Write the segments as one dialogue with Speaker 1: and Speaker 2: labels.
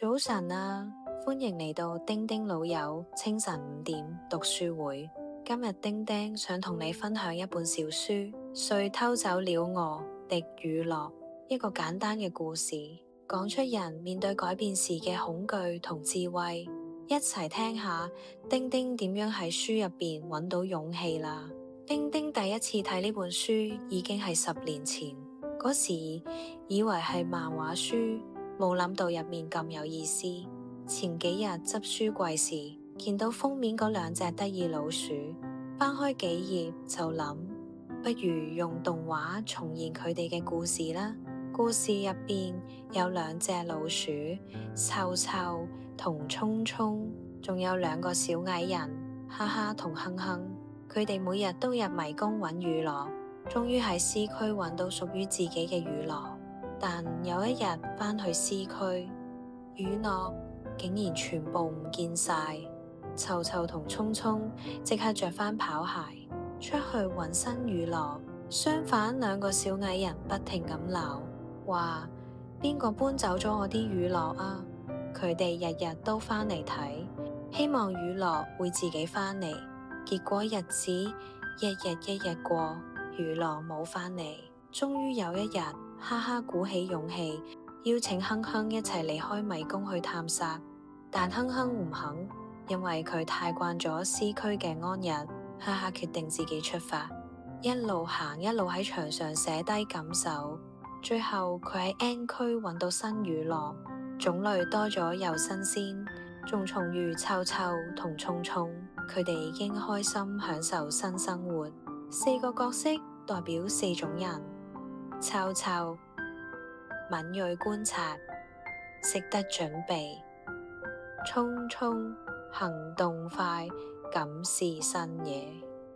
Speaker 1: 早晨啊，歡迎嚟到丁丁老友清晨5點讀書會。今日丁丁想同你分享一本小書《誰偷走了我的乳酪》，一個簡單嘅故事，講出人面對改變時嘅恐懼同智慧。一齊聽下丁丁點樣喺書入邊揾到勇氣啦。丁丁第一次睇呢本書已經係10年前，嗰時以為係漫畫書，冇諗到入面咁有意思。前幾日執書櫃時，見到封面嗰2隻得意老鼠，翻開幾頁就諗，不如用動畫重現佢哋嘅故事啦。故事入邊有2隻老鼠，臭臭同聰聰，仲有2個小矮人，哈哈同哼哼。佢哋每日都入迷宮揾乳酪，終於喺 C 區揾到屬於自己嘅乳酪。但有一日返去 C 區，乳酪竟然全部唔見晒。臭臭同聰聰即刻着返跑鞋出去揾新乳酪，相反2個小矮人不停咁鬧，話邊個搬走咗我啲乳酪啊？佢哋日日都返嚟睇，希望乳酪會自己返嚟。結果日子一日一日過，乳酪冇返嚟。終於有一日，哈哈鼓起勇氣邀請哼哼一齊離開迷宮去探索，但哼哼唔肯，因為佢太慣咗 C 區嘅安逸。哈哈決定自己出發，一路行一路喺牆上寫低感受。最後佢喺 N 區揾到新乳酪，種類多咗又新鮮，仲重遇臭臭同聰聰。佢哋已經開心享受新生活。4個角色代表4種人：臭臭敏銳觀察，識得準備；聰聰行動快，敢試新嘢；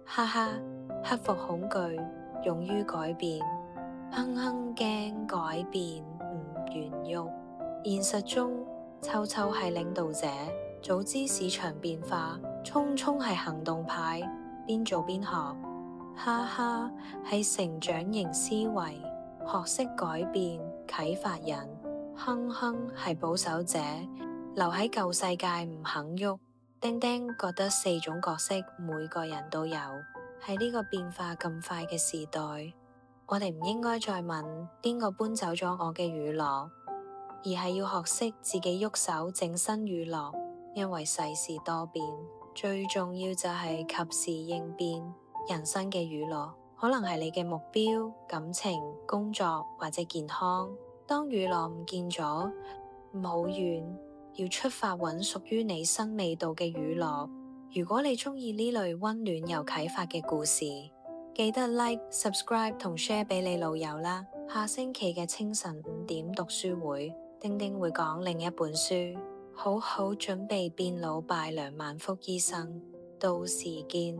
Speaker 1: 哈哈克服恐懼，勇於改變；哼哼驚改變唔願喐。現實中，臭臭係領導者，早知市場變化；聰聰係行動派，邊做邊學；哈哈係成長型思維，學識改變，啟發人；哼哼係保守者，留喺舊世界唔肯喐。丁丁覺得4種角色每個人都有。喺呢個變化咁快嘅時代，我哋唔應該再問邊個搬走咗我嘅乳酪，而係要學識自己喐手整新乳酪。因為世事多變，最重要就係及時應變。人生嘅乳酪可能係你嘅目標、感情、工作或者健康。當乳酪唔見咗，唔好怨，要出發揾屬於你新味道嘅乳酪。如果你鍾意呢類溫暖又啟發嘅故事，記得 like、subscribe 同 share 俾你老友啦。下星期嘅清晨5點讀書會，丁丁會講另一本書，好好準備變老敗良萬福醫生。到時見。